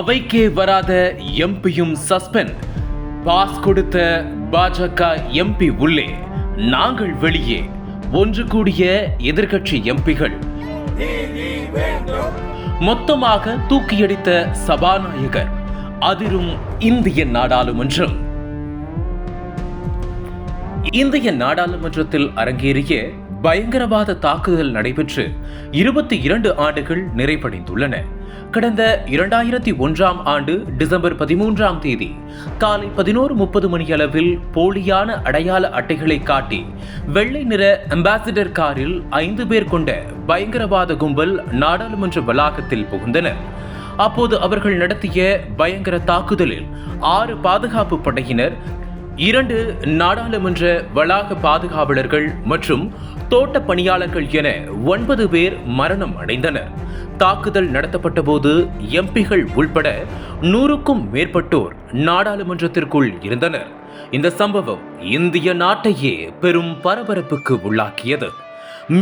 அவைக்கே வராத எம்பியும் suspend. Pass கொடுத்த பாஜக எம்பி உள்ளே, நாங்கள் வெளியே. ஒன்று கூடிய எதிர்க்கட்சி எம்பிகள் மொத்தமாக தூக்கியடித்த சபாநாயகர். அதிரும் இந்திய நாடாளுமன்றம். இந்திய நாடாளுமன்றத்தில் அரங்கேறிய பயங்கரவாத தாக்குதல் நடைபெற்று 22 ஆண்டுகள் நிறைவடைந்துள்ளன. கடந்த 2001ஆம் ஆண்டு டிசம்பர் 13ஆம் தேதி காலை 11:30 மணியளவில் போலியான அடையாள அட்டைகளை காட்டி வெள்ளை நிற அம்பாசிடர் காரில் 5 பேர் கொண்ட பயங்கரவாத கும்பல் நாடாளுமன்ற வளாகத்தில் புகுந்தனர். அப்போது அவர்கள் நடத்திய பயங்கர தாக்குதலில் 6 பாதுகாப்பு படையினர், 2 நாடாளுமன்ற வளாக பாதுகாவலர்கள் மற்றும் தோட்ட பணியாளர்கள் என 9 பேர் மரணம் அடைந்தனர். தாக்குதல் நடத்தப்பட்ட போது எம்பிகள் உள்பட 100க்கும் மேற்பட்டோர் நாடாளுமன்றத்திற்குள் இருந்தனர். இந்த சம்பவம் இந்திய நாட்டையே பெரும் பரபரப்புக்கு உள்ளாக்கியது.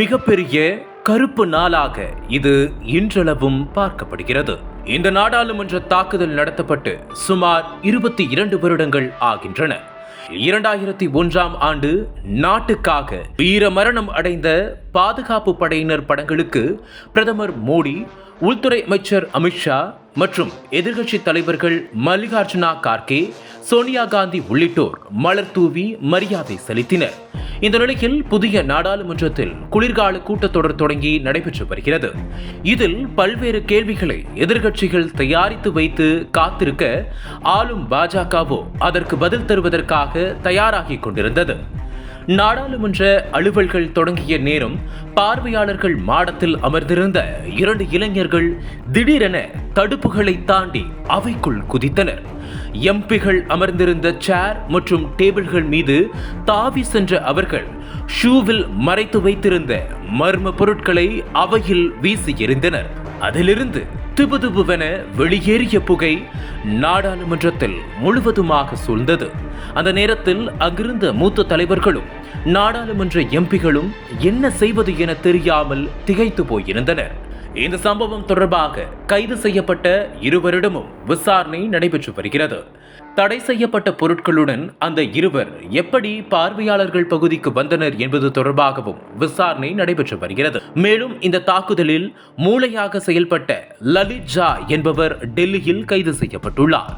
மிகப்பெரிய கருப்பு நாளாக இது இன்றளவும் பார்க்கப்படுகிறது. இந்த நாடாளுமன்ற தாக்குதல் நடத்தப்பட்டு சுமார் 22 வருடங்கள் ஆகின்றன. 2001ஆம் ஆண்டு நாட்டுக்காக வீர மரணம் அடைந்த பாதுகாப்பு படையினர் படங்களுக்கு பிரதமர் மோடி, உள்துறை அமைச்சர் அமித்ஷா மற்றும் எதிர்க்கட்சி தலைவர்கள் மல்லிகார்ஜுனா கார்கே, சோனியா காந்தி உள்ளிட்டோர் மலர் தூவி மரியாதை செலுத்தினர். இந்த நிலையில் புதிய நாடாளுமன்றத்தில் குளிர்கால கூட்டத்தொடர் தொடங்கி நடைபெற்று வருகிறது. இதில் பல்வேறு கேள்விகளை எதிர்க்கட்சிகள் தயாரித்து வைத்து காத்திருக்க, ஆளும் பாஜகவோ அதற்கு பதில் தருவதற்காக தயாராகி கொண்டிருந்தது. நாடாளுமன்ற அலுவல்கள் தொடங்கிய நேரம் பார்வையாளர்கள் மாடத்தில் அமர்ந்திருந்த 2 இளைஞர்கள் திடீரென தடுப்புகளை தாண்டி அவைக்குள் குதித்தனர். எம்பிகள் அமர்ந்திருந்த சேர் மற்றும் டேபிள்கள் மீது தாவி சென்ற அவர்கள் ஷூவில் மறைத்து வைத்திருந்த மர்ம பொருட்களை அவையில் வீசி எறிந்தனர். அதிலிருந்து திபுதிபுவென வெளியேறிய புகை நாடாளுமன்றத்தில் முழுவதுமாக சூழ்ந்தது. அந்த நேரத்தில் அங்கிருந்த மூத்த தலைவர்களும் நாடாளுமன்ற எம்பிகளும் என்ன செய்வது என தெரியாமல் திகைத்து போயிருந்தனர். இந்த சம்பவம் தொடர்பாக கைது செய்யப்பட்ட 2 வருடமும் விசாரணை நடைபெற்று வருகிறது. தடை செய்யப்பட்ட பொருட்களுடன் அந்த 2 எப்படி பார்வையாளர்கள் பகுதிக்கு வந்தனர் என்பது தொடர்பாகவும் விசாரணை நடைபெற்று வருகிறது. மேலும் இந்த தாக்குதலில் மூளையாக செயல்பட்ட லலித் ஜா என்பவர் டெல்லியில் கைது செய்யப்பட்டுள்ளார்.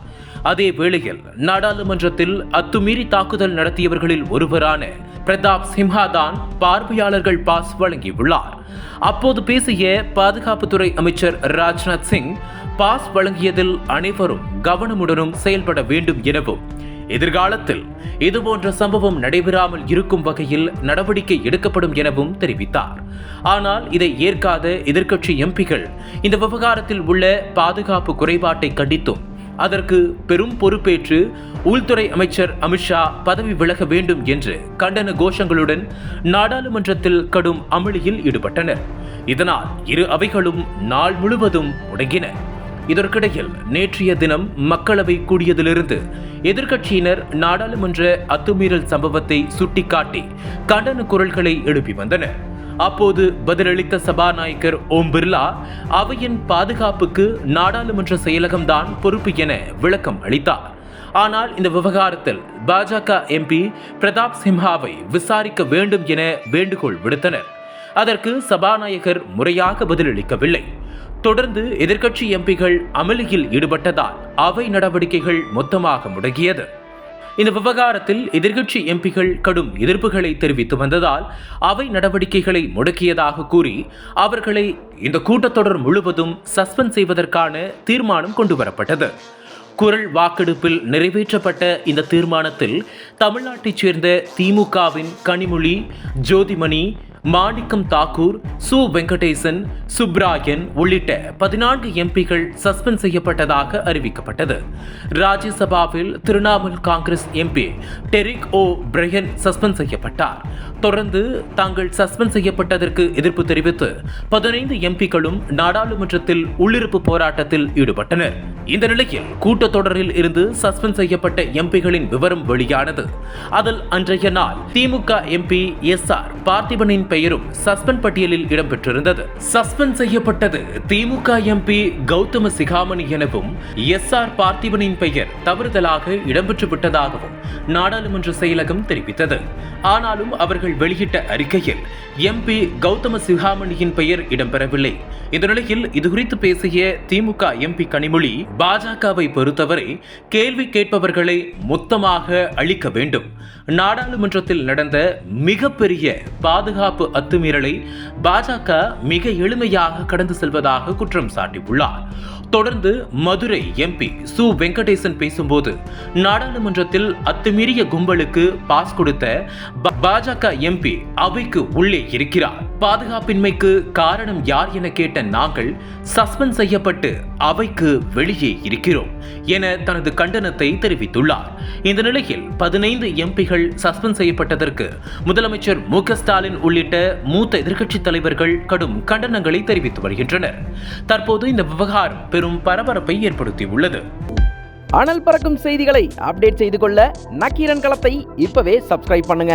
அதே வேளையில் நாடாளுமன்றத்தில் அத்துமீறி தாக்குதல் நடத்தியவர்களில் ஒருவரான பிரதாப் சிம்ஹா தான் பார்வையாளர்கள் பாஸ் வழங்கியுள்ளார். அப்போது பேசிய பாதுகாப்புத்துறை அமைச்சர் ராஜ்நாத் சிங், பாஸ் வழங்கியதில் அனைவரும் கவனமுடனும் செயல்பட வேண்டும் எனவும், எதிர்காலத்தில் இதுபோன்ற சம்பவம் நடைபெறாமல் இருக்கும் வகையில் நடவடிக்கை எடுக்கப்படும் எனவும் தெரிவித்தார். ஆனால் இதை ஏற்காத எதிர்க்கட்சி எம்பிகள் இந்த விவகாரத்தில் உள்ள பாதுகாப்பு குறைபாட்டை கண்டித்தும் அதற்கு பெரும் பொறுப்பேற்று உள்துறை அமைச்சர் அமித்ஷா பதவி விலக வேண்டும் என்று கண்டன கோஷங்களுடன் நாடாளுமன்றத்தில் கடும் அமளியில் ஈடுபட்டனர். இதனால் 2 அவைகளும் நாள் முழுவதும் முடங்கின. இதற்கிடையில் நேற்றைய தினம் மக்களவை கூடியதிலிருந்து எதிர்க்கட்சியினர் நாடாளுமன்ற அத்துமீறல் சம்பவத்தை சுட்டிக்காட்டி கண்டன குரல்களை எழுப்பி வந்தனர். அப்போது பதிலளித்த சபாநாயகர் ஓம் பிர்லா, அவையின் பாதுகாப்புக்கு நாடாளுமன்ற செயலகம்தான் பொறுப்பு என விளக்கம் அளித்தார். ஆனால் இந்த விவகாரத்தில் பாஜக எம்பி பிரதாப் சிம்ஹாவை விசாரிக்க வேண்டும் என வேண்டுகோள் விடுத்தனர். அதற்கு சபாநாயகர் முறையாக பதிலளிக்கவில்லை. தொடர்ந்து எதிர்க்கட்சி எம்பிகள் அமளியில் ஈடுபட்டதால் அவை நடவடிக்கைகள் மொத்தமாக முடங்கியது. இந்த விவகாரத்தில் எதிர்க்கட்சி எம்பிகள் கடும் எதிர்ப்புகளை தெரிவித்து வந்ததால் அவை நடவடிக்கைகளை முடக்கியதாக கூறி அவர்களை இந்த கூட்டத்தொடர் முழுவதும் சஸ்பெண்ட் செய்வதற்கான தீர்மானம் கொண்டுவரப்பட்டது. குரல் வாக்கெடுப்பில் நிறைவேற்றப்பட்ட இந்த தீர்மானத்தில் தமிழ்நாட்டைச் சேர்ந்த திமுகவின் கனிமொழி, ஜோதிமணி, மாணிக்கம் தாக்கூர், சு வெங்கடேசன், சுப்ராயன் உள்ளிட்ட 14 எம்பிகள் சஸ்பெண்ட் செய்யப்பட்டதாக அறிவிக்கப்பட்டது. ராஜ்யசபாவில் திரிணாமுல் காங்கிரஸ் எம்பி டெரிக் ஓ பிரையன் சஸ்பெண்ட் செய்யப்பட்டார். தொடர்ந்து தாங்கள் சஸ்பெண்ட் செய்யப்பட்டதற்கு எதிர்ப்பு தெரிவித்து 15 எம்பிக்களும் நாடாளுமன்றத்தில் உள்ளிருப்பு போராட்டத்தில் ஈடுபட்டனர். இந்த நிலையில் கூட்டத்தொடரில் இருந்து சஸ்பெண்ட் செய்யப்பட்ட எம்பிகளின் விவரம் வெளியானது. அதில் அன்றைய நாள் திமுக எம்பி SR பார்த்திபனின் பெயரும் சஸ்பெண்ட் பட்டியலில் இடம்பெற்றிருந்தது. சஸ்பெண்ட் செய்யப்பட்டது திமுக எம்பி கௌதம சிகாமணி எனவும் SR பார்த்திபனின் பெயர் தவறுதலாக இடம்பெற்று விட்டதாகவும் நாடாளுமன்ற செயலகம் தெரிவித்தது. ஆனாலும் அவர்கள் வெளியிட்ட அறிக்கையில் எம்பி கௌதம சிகாமணியின் பெயர் இடம்பெறவில்லை. இந்த நிலையில் இதுகுறித்து பேசிய திமுக எம்பி கனிமொழி, பாஜகவை பொறுத்தவரை கேள்வி கேட்பவர்களை மொத்தமாக அழிக்க வேண்டும். நாடாளுமன்றத்தில் நடந்த மிகப்பெரிய பாதுகாப்பு அத்துமீறலை பாஜக மிக எளிமையாக கடந்து செல்வதாக குற்றம் சாட்டியுள்ளார். தொடர்ந்து மதுரை எம்பி சு வெங்கடேசன் பேசும்போது, நாடாளுமன்றத்தில் அத்துமீறிய கும்பலுக்கு பாஸ் கொடுத்த பாஜக எம்பி அவைக்கு உள்ளே இருக்கிறார். பாதுகாப்பின்மைக்கு காரணம் யார் என கேட்ட நாங்கள் சஸ்பெண்ட் செய்யப்பட்டு அவைக்கு வெளியே இருக்கிறோம் என தனது கண்டனத்தை தெரிவித்துள்ளார். இந்த நிலையில் 15 எம்பிகள் சஸ்பெண்ட் செய்யப்பட்டதற்கு முதலமைச்சர் மு.க. ஸ்டாலின் உள்ளிட்ட மூத்த எதிர்க்கட்சித் தலைவர்கள் கடும் கண்டனங்களை தெரிவித்து வருகின்றனர். தற்போது இந்த விவகாரம் பெரும் பரபரப்பை ஏற்படுத்தியுள்ளது. அனல் பறக்கும் செய்திகளை அப்டேட் செய்து கொள்ள நக்கீரன் களத்தை இப்பவே சப்ஸ்கிரைப் பண்ணுங்க.